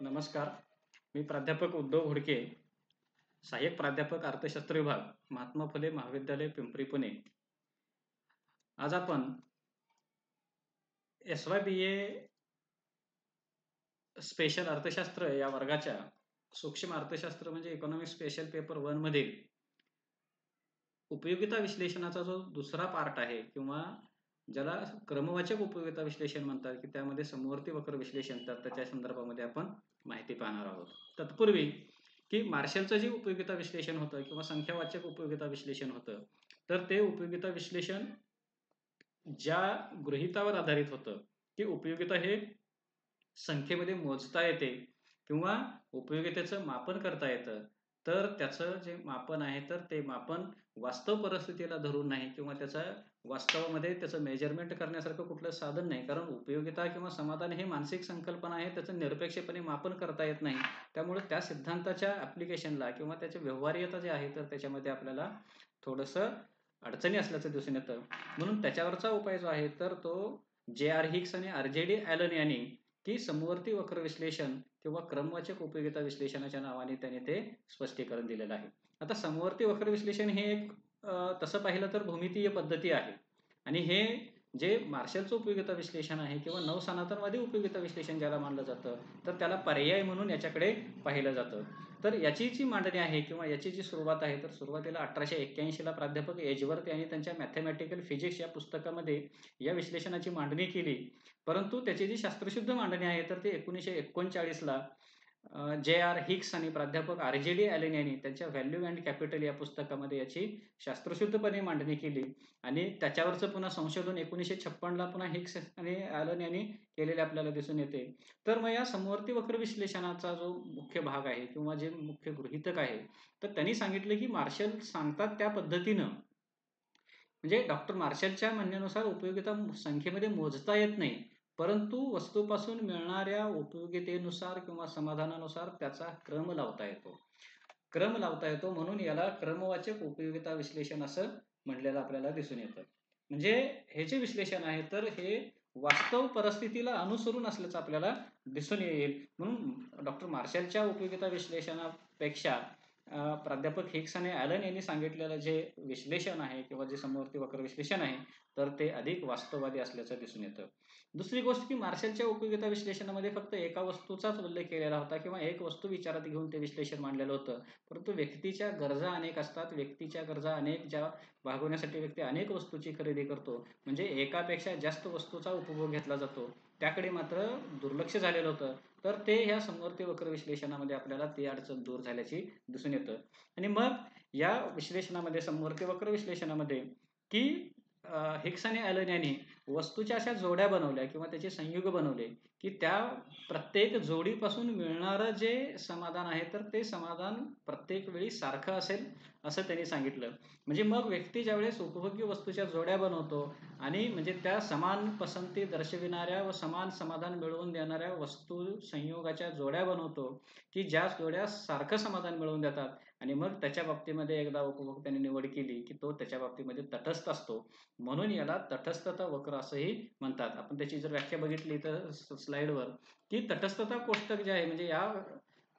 नमस्कार. मी प्राध्यापक उद्धव घोडके, सहाय्यक प्राध्यापक अर्थशास्त्र विभाग, महात्मा फुले महाविद्यालय पिंपरी, पुणे. आज आपण SYBA स्पेशल अर्थशास्त्र या वर्गाच्या सूक्ष्म अर्थशास्त्र म्हणजे इकॉनॉमिक स्पेशल पेपर 1 मधील उपयोगिता विश्लेषणाचा जो दुसरा पार्ट आहे किंवा ज्याला क्रमवाचक उपयोगिता विश्लेषण म्हणतात, की त्यामध्ये समवर्ती वक्र विश्लेषण, तर त्याच्या संदर्भामध्ये आपण माहिती पाहणार आहोत. तत्पूर्वी की मार्शलचं जे उपयोगिता विश्लेषण होतं किंवा संख्यावाचक उपयोगिता विश्लेषण होतं, तर ते उपयोगिता विश्लेषण ज्या गृहीतावर आधारित होतं की उपयोगिता हे संख्येमध्ये मोजता येते किंवा उपयोगितेचं मापन करता येतं, तर त्याचं जे मापन आहे तर ते मापन वास्तव परिस्थितीला धरून नाही किंवा त्याचं वास्तवामध्ये त्याचं मेजरमेंट करण्यासारखं कुठलं साधन नाही. कारण उपयोगिता किंवा समाधान हे मानसिक संकल्पना आहे, त्याचं निरपेक्षपणे मापन करता येत नाही. त्यामुळे त्या सिद्धांताच्या ॲप्लिकेशनला किंवा त्याची व्यवहार्यता जी आहे तर त्याच्यामध्ये आपल्याला थोडंसं अडचणी असल्याचं दिसून येतं. म्हणून त्याच्यावरचा उपाय जो आहे तर तो J.R. हिक्स आणि R.J.D. ॲलन यांनी की समवर्ती वक्र विश्लेषण किंवा क्रमवाचक उपयोगिता विश्लेषणाच्या नावाने त्याने ते स्पष्टीकरण दिलेलं आहे. आता समवर्ती वक्र विश्लेषण हे एक तसं पाहिलं तर भूमितीय पद्धती आहे आणि हे जे मार्शलचं उपयोगिता विश्लेषण आहे किंवा नवसनातनवादी उपयोगिता विश्लेषण ज्याला मानलं जातं, तर त्याला पर्याय म्हणून याच्याकडे पाहिलं जातं. तर याची जी मांडणी आहे किंवा याची जी सुरुवात आहे, तर सुरुवातीला 1881 ला प्राध्यापक एजवर्थ यांनी त्यांच्या मॅथेमॅटिकल फिजिक्स या पुस्तकामध्ये या विश्लेषणाची मांडणी केली. परंतु त्याची जी शास्त्रशुद्ध मांडणी आहे तर ती 1939ला J.R. हिक्स आणि प्राध्यापक R.J.D. ॲलन यांनी त्यांच्या व्हॅल्यू अँड कॅपिटल या पुस्तकामध्ये याची शास्त्रशुद्धपणे मांडणी केली आणि त्याच्यावरचं पुन्हा संशोधन 1956ला पुन्हा हिक्स आणि ॲलन यांनी केलेले आपल्याला दिसून येते. तर मग या समवर्ती वक्र विश्लेषणाचा जो मुख्य भाग आहे किंवा जे मुख्य गृहीतक आहे, तर त्यांनी सांगितलं की मार्शल सांगतात त्या पद्धतीनं म्हणजे डॉक्टर मार्शलच्या म्हणण्यानुसार उपयोगिता संख्येमध्ये मोजता येत नाही, परंतु वस्तूपासून मिळणाऱ्या उपयोगितेनुसार किंवा समाधानानुसार त्याचा क्रम लावता येतो. क्रम लावता येतो म्हणून याला क्रमवाचक उपयोगिता विश्लेषण असं म्हटलेलं आपल्याला दिसून येतं. म्हणजे हे जे विश्लेषण आहे तर हे वास्तव परिस्थितीला अनुसरून असल्याचं आपल्याला दिसून येईल. म्हणून डॉक्टर मार्शलच्या उपयोगिता विश्लेषणापेक्षा प्राध्यापक हिक्स आणि ॲलन यांनी सांगितलेलं जे विश्लेषण आहे किंवा जे समवर्ती वक्र विश्लेषण आहे, तर ते अधिक वास्तववादी असल्याचं दिसून येतं. दुसरी गोष्ट की मार्शलच्या उपयोगिता विश्लेषणामध्ये फक्त एका वस्तूचाच उल्लेख केलेला होता किंवा एक वस्तू विचारात घेऊन ते विश्लेषण मांडलेलं होतं. परंतु व्यक्तीच्या गरजा अनेक असतात. व्यक्तीच्या गरजा अनेक ज्या भागवण्यासाठी व्यक्ती अनेक वस्तूची खरेदी करतो. म्हणजे एकापेक्षा जास्त वस्तूचा उपभोग घेतला जातो. त्याकडे मात्र दुर्लक्ष झालेलं होतं. तर ते ह्या समवर्ती वक्र विश्लेषणामध्ये आपल्याला ती अडचण दूर झाल्याची दिसून येतं. आणि मग या विश्लेषणामध्ये समवर्ती वक्र विश्लेषणामध्ये की हिक्स आणि ॲलन यांनी वस्तूच्या अशा जोड्या बनवल्या किंवा त्याचे संयुग बनवले की त्या प्रत्येक जोडीपासून मिळणारं जे समाधान आहे तर ते समाधान प्रत्येक वेळी सारखं असेल असं त्यांनी सांगितलं. म्हणजे मग व्यक्ती ज्यावेळेस उपभोग्य वस्तूच्या जोड्या बनवतो आणि म्हणजे त्या समान पसंती दर्शविणाऱ्या व समान समाधान मिळवून देणाऱ्या वस्तू संयोगाच्या जोड्या बनवतो की ज्या जोड्या सारखं समाधान मिळवून देतात आणि मग त्याच्या बाबतीमध्ये एकदा उपभोक्त्याने निवड केली की तो त्याच्या बाबतीमध्ये तटस्थ असतो. म्हणून याला तटस्थता वक्र असंही म्हणतात. आपण त्याची जर व्याख्या बघितली तर स्लाइडवर की तटस्थता कोष्टक जे आहे म्हणजे या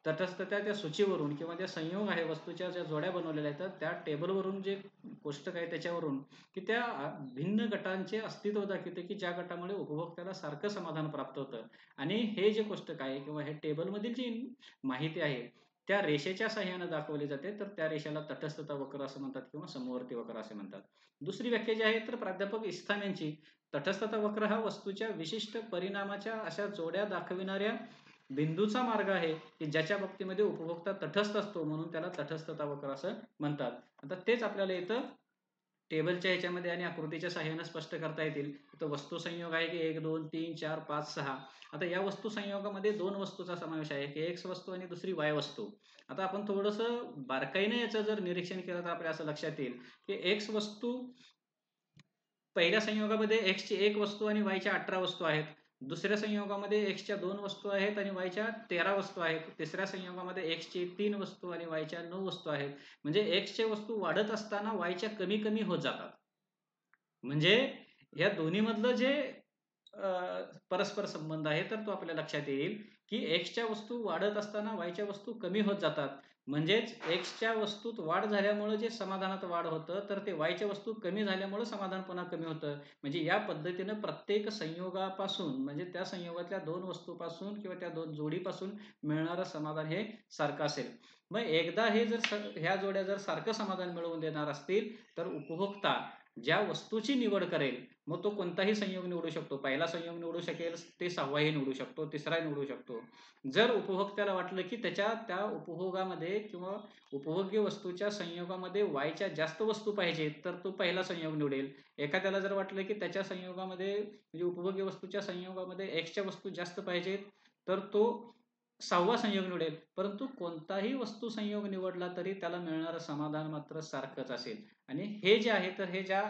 तटस्थता त्या सूचीवरून किंवा त्या संयोग आहे वस्तूच्या ज्या जोड्या बनवलेल्या आहेत तर त्या टेबलवरून जे कोष्टक आहे त्याच्यावरून की त्या भिन्न गटांचे अस्तित्व दाखवते की ज्या गटामुळे उपभोक्त्याला सारखं समाधान प्राप्त होतं. आणि हे जे कोष्टक आहे किंवा हे टेबलमधील जी माहिती आहे त्या रेषेच्या साहाय्याने दाखवली जाते, तर त्या रेषेला तटस्थता वक्र असं म्हणतात किंवा समवर्ती वक्र असे म्हणतात. दुसरी व्याख्या जी आहे तर प्राध्यापक इस्थाम यांची तटस्थता वक्र हा वस्तूच्या विशिष्ट परिणामाच्या अशा जोड्या दाखविणाऱ्या बिंदूचा मार्ग आहे की ज्याच्या बाबतीमध्ये उपभोक्ता तटस्थ असतो, म्हणून त्याला तटस्थता वक्र असं म्हणतात. आता तेच आपल्याला इथं टेबलच्या ह्याच्यामध्ये आणि आकृतीच्या साहाय्याने स्पष्ट करता येतील. इथं वस्तू संयोग आहे की 1, 2, 3, 4, 5, 6. आता या वस्तू संयोगामध्ये दोन वस्तूचा समावेश आहे की एक्स वस्तू आणि दुसरी वाय वस्तू. आता आपण थोडंसं बारकाईने याचं जर निरीक्षण केलं तर आपल्या असं लक्षात येईल की एक्स वस्तू पहिल्या संयोगामध्ये एक्सची एक वस्तू आणि वायच्या 18 वस्तू आहेत. दुसऱ्या संयोगामध्ये एक्सच्या 2 वस्तू आहेत आणि वायच्या 13 वस्तू आहेत. तिसऱ्या संयोगामध्ये एक्सची 3 वस्तू आणि वायच्या 9 वस्तू आहेत. म्हणजे एक्सच्या वस्तू वाढत असताना वायच्या कमी कमी होत जातात. म्हणजे या दोन्हीमधलं जे परस्पर संबंध आहे तर तो आपल्या लक्षात येईल की एक्सच्या वस्तू वाढत असताना वायच्या वस्तू कमी होत जातात. म्हणजेच एक्सच्या वस्तूत वाढ झाल्यामुळे जे समाधानात वाढ होतं, तर ते वायच्या वस्तू कमी झाल्यामुळे समाधान पुन्हा कमी होतं. म्हणजे या पद्धतीनं प्रत्येक संयोगापासून, म्हणजे त्या संयोगातल्या 2 वस्तूपासून किंवा त्या 2 जोडीपासून मिळणारं समाधान हे सारखं असेल. मग एकदा हे जर ह्या जोड्या जर सारखं समाधान मिळवून देणार असतील, तर उपभोक्ता ज्या वस्तूची निवड करेल, मग तो कोणताही संयोग निवडू शकतो. पहिला संयोग निवडू शकेल, ते 6वाही निवडू शकतो, तिसराही निवडू शकतो. जर उपभोक्त्याला वाटलं की त्या उपभोगामध्ये किंवा उपभोग्य वस्तूच्या संयोगामध्ये वायच्या जास्त वस्तू पाहिजेत, तर तो पहिला संयोग निवडेल. एखाद्याला जर वाटलं की त्याच्या संयोगामध्ये, म्हणजे उपभोग्य वस्तूच्या संयोगामध्ये एक्सच्या वस्तू जास्त पाहिजेत, तर तो 6वा संयोग निवडेल. परंतु कोणताही वस्तू संयोग निवडला तरी त्याला मिळणारं समाधान मात्र सारखंच असेल. आणि हे जे आहे, तर हे ज्या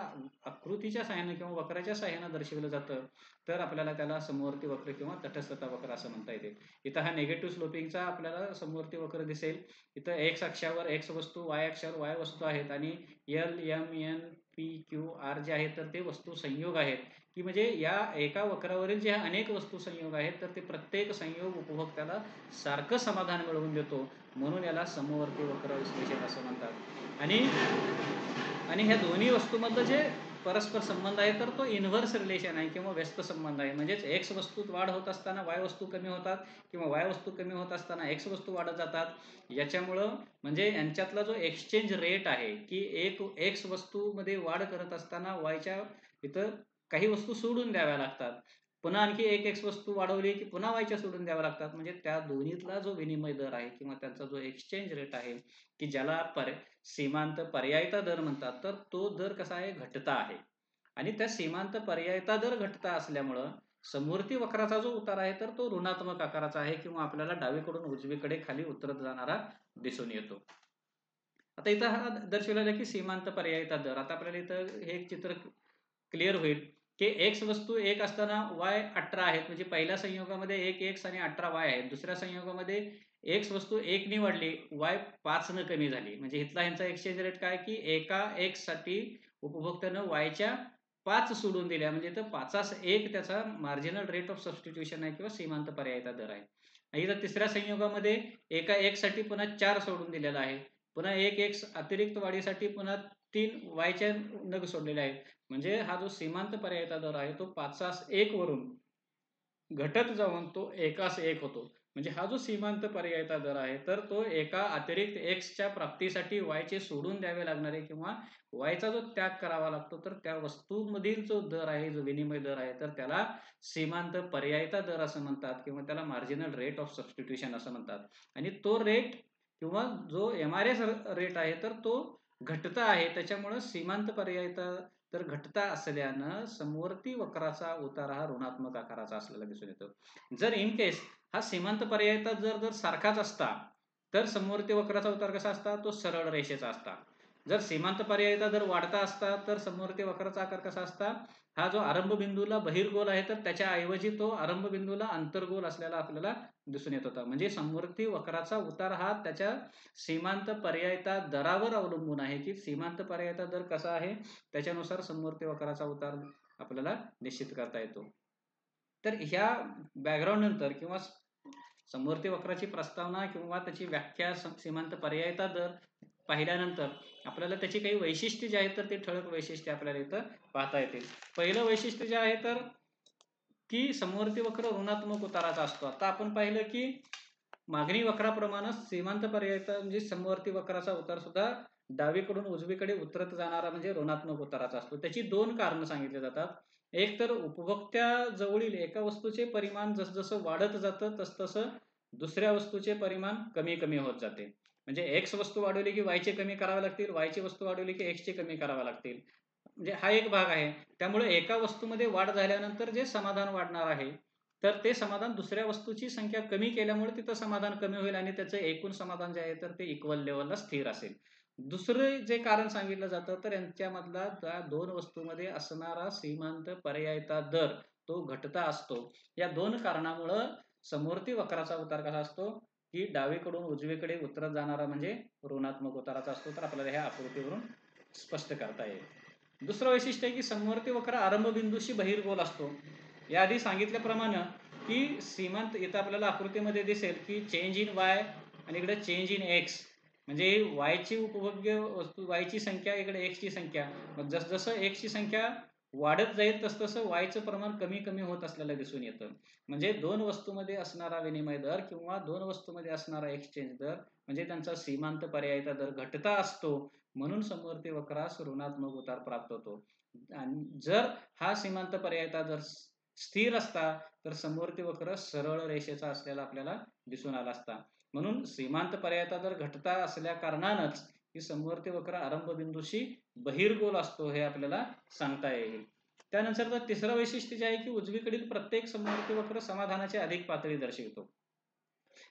आकृतीच्या सहाय्याने किंवा वक्राच्या सहाय्याने दर्शवलं जातं, तर आपल्याला त्याला समवर्ती वक्र किंवा तटस्थता वक्र असं म्हणता येते. इथं हा निगेटिव्ह स्लोपिंगचा आपल्याला समवर्ती वक्र दिसेल. इथं एक्स अक्षावर एक्स वस्तू, वाय अक्षावर वाय वस्तू आहेत आणि L, M, N, P, Q, R जे आहेत, तर ते वस्तू संयोग आहेत. की म्हणजे या एका वक्रावरील जे अनेक वस्तू संयोग आहेत, तर ते प्रत्येक संयोग उपभोक्त्याला सारखं समाधान मिळवून देतो. म्हणून याला समवर्ती वक्र विश्लेषण असं म्हणतात. आणि ह्या दोन्ही वस्तूमधलं जे परस्पर संबंध आहे, तर तो इन्व्हर्स रिलेशन आहे किंवा व्यस्त संबंध आहे. म्हणजेच एक्स वस्तूत वाढ होत असताना वाय वस्तू कमी होतात किंवा वाय वस्तू कमी होत असताना एक्स वस्तू वाढत जातात. याच्यामुळं म्हणजे यांच्यातला जो एक्सचेंज रेट आहे, की एक एक्स वस्तूमध्ये वाढ करत असताना वायच्या इथं काही वस्तू सोडून द्याव्या लागतात. पुन्हा आणखी एक एक्स वस्तू वाढवली की पुन्हा वायच्या सोडून द्याव्या लागतात. म्हणजे त्या दोन्हीतला जो विनिमय दर आहे किंवा त्यांचा जो एक्सचेंज रेट आहे, की ज्याला सीमांत पर्यायता दर म्हणतात, तर तो दर कसा आहे, घटता आहे. आणि त्या सीमांत पर्यायता दर घटता असल्यामुळं समवर्ती वक्राचा जो उतार आहे, तर तो ऋणात्मक आकाराचा आहे किंवा आपल्याला डावीकडून उजवीकडे खाली उतरत जाणारा दिसून येतो. आता इथं हा दर्शवलेला की सीमांत पर्यायता दर. आता आपल्याला इथं हे एक चित्र क्लिअर होईल की एक्स वस्तू 1 असताना वाय 18 आहेत. म्हणजे पहिल्या संयोगामध्ये 1 एक्स आणि 18 वाय आहेत. दुसऱ्या संयोगामध्ये एक्स वस्तू 1 नी वाढली, वाय 5 न कमी झाली. म्हणजे इथला ह्यांचा एक्सचेंज रेट काय, की एका एक्स साठी उपभोक्त्यानं वायच्या 5 सोडून दिल्या. म्हणजे इथं 5 त्याचा मार्जिनल रेट ऑफ सबस्टिट्यूशन आहे किंवा सीमांत पर्यायता दर आहे. आणि इथं तिसऱ्या संयोगामध्ये एका एक्स साठी पुन्हा 4 सोडून दिलेला आहे. पुन्हा 1 एक्स अतिरिक्त वाढीसाठी पुन्हा 3 वायच्या नग सोडलेले आहेत. म्हणजे हा जो सीमांत पर्यायता दर आहे, तो 5-1 वरून घटत जाऊन तो 1 होतो. म्हणजे हा जो सीमांत पर्यायता दर आहे, तर तो एका अतिरिक्त एक्सच्या प्राप्तीसाठी वायचे सोडून द्यावे लागणारे किंवा वायचा जो त्याग करावा लागतो, तर त्या वस्तूमधील जो दर आहे, जो विनिमय दर आहे, तर त्याला सीमांत पर्यायता दर असं म्हणतात किंवा त्याला मार्जिनल रेट ऑफ सबस्टिट्यूशन असं म्हणतात. आणि तो रेट किंवा जो MRS रेट आहे, तर तो घटता आहे. त्याच्यामुळं सीमांत पर्यायता तर घटता असल्यानं समवर्ती वक्राचा उतार हा ऋणात्मक आकाराचा असलेला दिसून येतो. जर इन केस हा सीमांत पर्यायता जर सारखाच असता, तर समवर्ती वक्राचा उतार कसा असता, तो सरळ रेषेचा असता. जर सीमांत पर्यायता जर वाढता असता, तर समवर्ती वक्राचा आकार कसा असता, हा जो आरंभ बिंदूला बहिर्गोल आहे, तर त्याच्या ऐवजी तो आरंभ बिंदूला अंतर्गोल असलेला आपल्याला दिसून येत होता. म्हणजे समवर्ती वक्राचा उतार हा त्याच्या सीमांत पर्यायता दरावर अवलंबून आहे, की सीमांत पर्यायता दर कसा आहे, त्याच्यानुसार समवर्ती वक्राचा उतार आपल्याला निश्चित करता येतो. तर ह्या बॅकग्राऊंड नंतर किंवा समवर्ती वक्राची प्रस्तावना किंवा त्याची व्याख्या, सीमांत पर्यायता दर पाहिल्यानंतर आपल्याला त्याची काही वैशिष्ट्ये जी आहेत, तर ते ठळक वैशिष्ट्ये आपल्याला इथं पाहता येतील. पहिलं वैशिष्ट्य जे आहे, तर की समवर्ती वक्र ऋणात्मक उताराचा असतो. आता आपण पाहिलं की मागणी वक्राप्रमाणे सीमांत पर्यायता म्हणजे समवर्ती वक्राचा उतार सुद्धा डावीकडून उजवीकडे उतरत जाणारा म्हणजे ऋणात्मक उताराचा असतो. त्याची 2 कारणं सांगितली जातात. एक तर उपभोक्त्याजवळील एका वस्तूचे परिमाण जसजसं वाढत जातं, तसतसं दुसऱ्या वस्तूचे परिमाण कमी होत जाते. म्हणजे एक्स वस्तू वाढवली की वायचे कमी करावे लागतील, वायची वस्तू वाढवली की एक्सचे कमी करावे लागतील. म्हणजे हा एक भाग आहे. त्यामुळे एका वस्तूमध्ये वाढ झाल्यानंतर जे समाधान वाढणार आहे, तर ते समाधान दुसऱ्या वस्तूची संख्या कमी केल्यामुळे तिथं समाधान कमी होईल आणि त्याचं एकूण समाधान जे आहे, तर ते इक्वल लेवलला स्थिर असेल. दुसरं जे कारण सांगितलं जातं, तर यांच्यामधला त्या 2 वस्तूमध्ये असणारा सीमांत पर्यायता दर तो घटता असतो. या 2 कारणामुळं समवर्ती वक्राचा उतार कसा असतो, की डावीकडून उजवीकडे उतरत जाणारा म्हणजे ऋणात्मक उताराचा असतो. तर आपल्याला ह्या आकृतीवरून स्पष्ट करता येईल. दुसरं वैशिष्ट्य आहे, की समवर्ती वक्र आरंभ बिंदूशी बहिर्गोल असतो. याआधी सांगितल्याप्रमाणे की सीमांत इथं आपल्याला आकृतीमध्ये दिसेल की चेंज इन वाय आणि इकडे चेंज इन एक्स, म्हणजे वायची उपभोग्य वस्तू वायची संख्या इकडे एक्सची संख्या, मग जसजसं एक्सची संख्या वाढत जाईल तसतसं वायचं प्रमाण कमी कमी होत असलेलं दिसून येतं. म्हणजे दोन वस्तूमध्ये असणारा विनिमय दर किंवा दोन वस्तूमध्ये असणारा एक्सचेंज दर म्हणजे त्यांचा सीमांत पर्यायिता दर घटता असतो, म्हणून समवर्ती वक्रास ऋणात्मक उतार प्राप्त होतो. आणि जर हा सीमांत पर्यायिता दर स्थिर असता तर समवर्ती वक्र सरळ रेषेचा असलेला आपल्याला दिसून आला असता. म्हणून सीमांत पर्यायिता दर घटता असल्या कारणानच ही समवर्ती वक्र आरंभ बिंदूशी बहिर्गोल असतो हे आपल्याला सांगता येईल. त्यानंतर तिसरं वैशिष्ट्य जे आहे की उजवीकडील प्रत्येक समवर्ती वक्र समाधानाची अधिक पातळी दर्शवितो.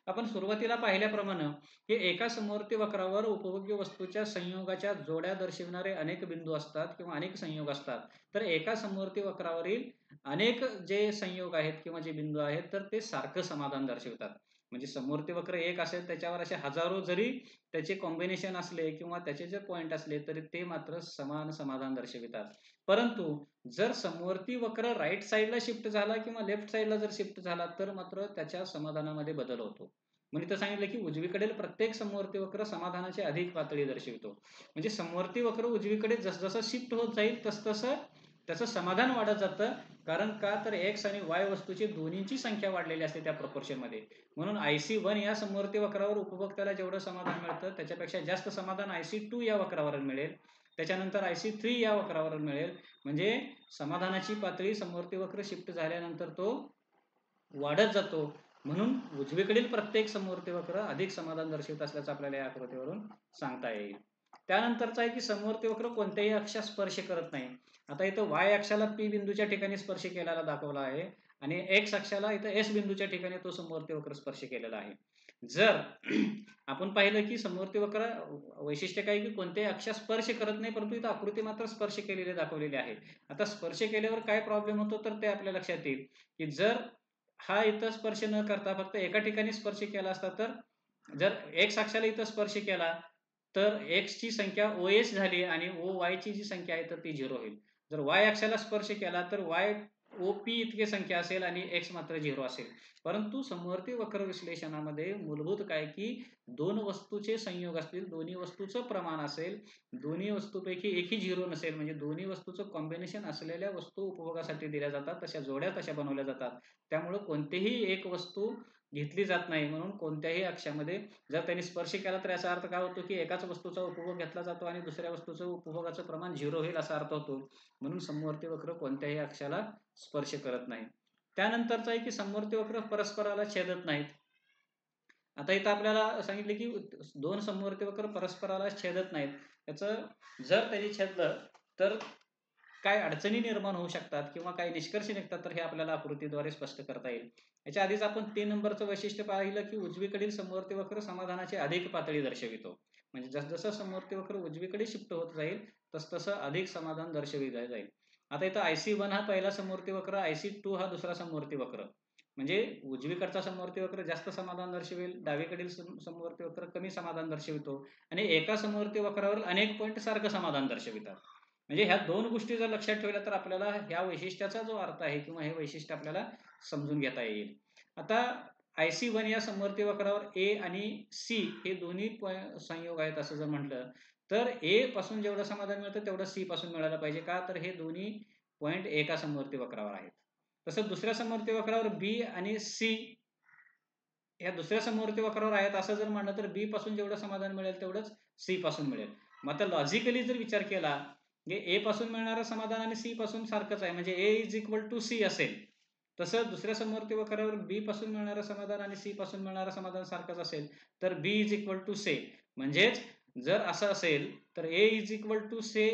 आपण सुरुवातीला पाहिल्याप्रमाणे हे एका समवर्ती वक्रावर उपभोग्य वस्तूच्या संयोगाच्या जोड्या दर्शविणारे अनेक बिंदू असतात किंवा अनेक संयोग असतात. तर एका समवर्ती वक्रावरील अनेक जे संयोग आहेत किंवा जे बिंदू आहेत तर ते सारखं समाधान दर्शवितात. म्हणजे समवर्ती वक्र एक असेल त्याच्यावर असे हजारो जरी त्याचे कॉम्बिनेशन असले किंवा त्याचे जर पॉईंट असले तरी ते मात्र समान समाधान दर्शवितात. परंतु जर समवर्ती वक्र राईट साईडला शिफ्ट झाला किंवा लेफ्ट साईडला जर शिफ्ट झाला तर मात्र त्याच्या समाधानामध्ये बदल होतो. म्हणजे इथं सांगितलं की उजवीकडील प्रत्येक समवर्ती वक्र समाधानाची अधिक पातळी दर्शवितो. म्हणजे समवर्ती वक्र उजवीकडे जसजसं शिफ्ट होत जाईल तसतसं त्याचं समाधान वाढत जातं. कारण का तर एक्स आणि वाय वस्तूची दोन्हीची संख्या वाढलेली असते त्या प्रपोर्शनमध्ये. म्हणून IC1 या समवर्ती वक्रावर उपभोक्त्याला जेवढं समाधान मिळतं त्याच्यापेक्षा जास्त समाधान IC2 या वक्रावर मिळेल, त्याच्यानंतर IC3 या वक्रावर मिळेल. म्हणजे समाधानाची पातळी समवर्ती वक्र शिफ्ट झाल्यानंतर तो वाढत जातो. म्हणून उजवीकडील प्रत्येक समवर्ती वक्र अधिक समाधान दर्शवित असल्याचं आपल्याला या आकृतीवरून सांगता येईल. त्यानंतरचा आहे की समवर्ती वक्र कोणत्याही अक्षास स्पर्श करत नाही. आता इथं y अक्षाला P बिंदूच्या ठिकाणी स्पर्श केलेला दाखवला आहे आणि x अक्षाला इथं S बिंदूच्या ठिकाणी तो समवर्ती वक्र स्पर्श केलेला आहे. जर आपण पाहिलं की समवर्ती वक्र वैशिष्ट्य काय की कोणत्याही अक्षास स्पर्श करत नाही, परंतु इथं आकृती मात्र स्पर्श केलेली दाखवलेली आहे. आता स्पर्श केल्यावर काय प्रॉब्लेम होतो तर ते आपल्या लक्षात येईल की जर हा इथं स्पर्श न करता फक्त एका ठिकाणी स्पर्श केला असता तर जर एक्स अक्षाला इथं स्पर्श केला तर एक्स ची संख्या OS झाली आणि OY ची जी संख्या आहे तर ती 0 होईल. जर y अक्षाला स्पर्श केला तर OP इतकी संख्या असेल आणि x मात्र 0 असेल. परंतु समवर्ती वक्र विश्लेषणामध्ये मूलभूत काय की दोन वस्तूचे संयोग असतील, दोन्ही वस्तूचं प्रमाण असेल, दोन्ही वस्तूपैकी एकही 0 नसेल, म्हणजे दोन्ही वस्तूचं कॉम्बिनेशन असलेल्या वस्तू उपभोगासाठी दिल्या जातात, तशा जोड्या तशा बनवल्या जातात. त्यामुळे कोणतीही एक वस्तू घेतली जात नाही. म्हणून कोणत्याही अक्षामध्ये जर त्यांनी स्पर्श केला तर याचा अर्थ काय होतो की एकाच वस्तूचा उपभोग घेतला जातो आणि दुसऱ्या वस्तूचं उपभोगाचं प्रमाण 0 होईल असा अर्थ होतो. म्हणून समवर्ती वक्र कोणत्याही अक्षाला स्पर्श करत नाही. त्यानंतरचं आहे की समवर्ती वक्र परस्पराला छेदत नाहीत. आता इथं आपल्याला सांगितले की दोन समवर्ती वक्र परस्पराला छेदत नाहीत. त्याचं जर त्यांनी छेदलं तर काय अडचणी निर्माण होऊ शकतात किंवा काही निष्कर्ष निघतात तर हे आपल्याला आकृतीद्वारे स्पष्ट करता येईल. याच्या आधीच आपण 3 नंबरचं वैशिष्ट्य पाहिलं की उजवीकडील समवर्ती वक्र समाधानाची अधिक पातळी दर्शवितो. म्हणजे जसजसं समवर्ती वक्र उजवीकडे शिफ्ट होत जाईल तसतसं अधिक समाधान दर्शविलं जाईल. आता इथं IC1 हा पहिला समवर्ती वक्र, IC2 हा दुसरा समवर्ती वक्र. म्हणजे उजवीकडचा समवर्ती वक्र जास्त समाधान दर्शवेल, डावीकडील समवर्ती वक्र कमी समाधान दर्शवितो आणि एका समवर्ती वक्रावर अनेक पॉईंट सारखं समाधान दर्शवितात. म्हणजे ह्या दोन गोष्टी जर लक्षात ठेवल्या तर आपल्याला ह्या वैशिष्ट्याचा जो अर्थ आहे किंवा हे वैशिष्ट्य आपल्याला समजून घेता येईल. आता IC1 या समवर्ती वक्रावर A आणि C हे दोन्ही संयोग आहेत असं जर म्हटलं तर A पासून जेवढं समाधान मिळतं तेवढं C पासून मिळायला पाहिजे. का तर हे दोन्ही पॉईंट एका समवर्ती वक्रावर आहेत. तसंच दुसऱ्या समवर्ती वक्रावर B आणि C ह्या दुसऱ्या समवर्ती वक्रावर आहेत असं जर म्हणलं तर B पासून जेवढं समाधान मिळेल तेवढंच C पासून मिळेल. मग आता लॉजिकली जर विचार केला A पासून मिळणारं समाधान आणि C पासून सारखंच आहे, म्हणजे A=C असेल. तसं दुसऱ्या समवर्ती वक्रावर B पासून मिळणारं समाधान आणि C पासून मिळणारं समाधान सारखंच असेल तर B=C. म्हणजेच जर असं असेल तर A=C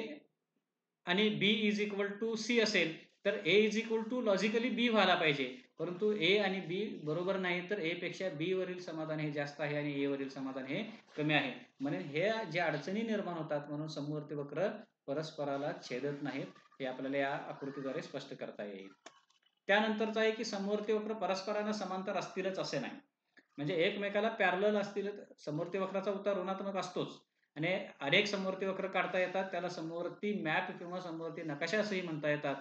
आणि B=C असेल तर A लॉजिकली B व्हायला पाहिजे. परंतु A आणि B बरोबर नाही तर A पेक्षा B वरील समाधान हे जास्त आहे आणि A वरील समाधान हे कमी आहे. म्हणून हे जे अडचणी निर्माण होतात म्हणून समवर्ती वक्र परस्पराला छेदत नाहीत हे आपल्याला या आकृतीद्वारे स्पष्ट करता येईल. त्यानंतरचं आहे की समवर्ती वक्र परस्परांना समांतर असतीलच असे नाही. म्हणजे एकमेकाला पॅरलल असतील. समवर्ती वक्राचा उतार ऋणात्मक असतोच आणि अनेक समवर्ती वक्र काढता येतात. त्याला समवर्ती मॅप किंवा समवर्ती नकाशा असंही म्हणता येतात.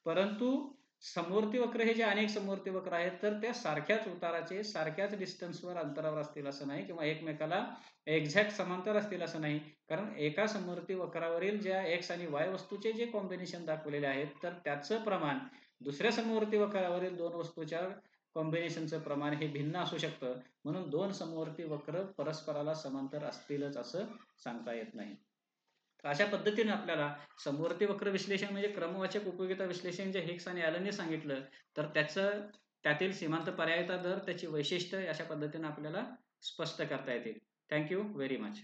परंतु समवर्ती वक्र हे जे अनेक समवर्ती वक्र आहेत तर त्या सारख्याच उताराचे सारख्याच डिस्टन्सवर अंतरावर असतील असं नाही, किंवा एकमेकाला एक्झॅक्ट समांतर असतील असं नाही. कारण एका समवर्ती वक्रावरील ज्या एक्स आणि वाय वस्तूचे जे कॉम्बिनेशन दाखवलेले आहेत तर त्याचं प्रमाण दुसऱ्या समवर्ती वक्रावरील दोन वस्तूच्या कॉम्बिनेशनचं प्रमाण हे भिन्न असू शकतं. म्हणून दोन समवर्ती वक्र परस्पराला समांतर असतीलच असं सांगता येत नाही. तर अशा पद्धतीने आपल्याला समवर्ती वक्र विश्लेषण म्हणजे क्रमवाचक उपयोगिता विश्लेषण जे हिग्स आणि ॲलनने सांगितलं तर त्यातील सीमांत पर्यायता दर, त्याची वैशिष्ट्य अशा पद्धतीने आपल्याला स्पष्ट करता येतील. Thank you very much.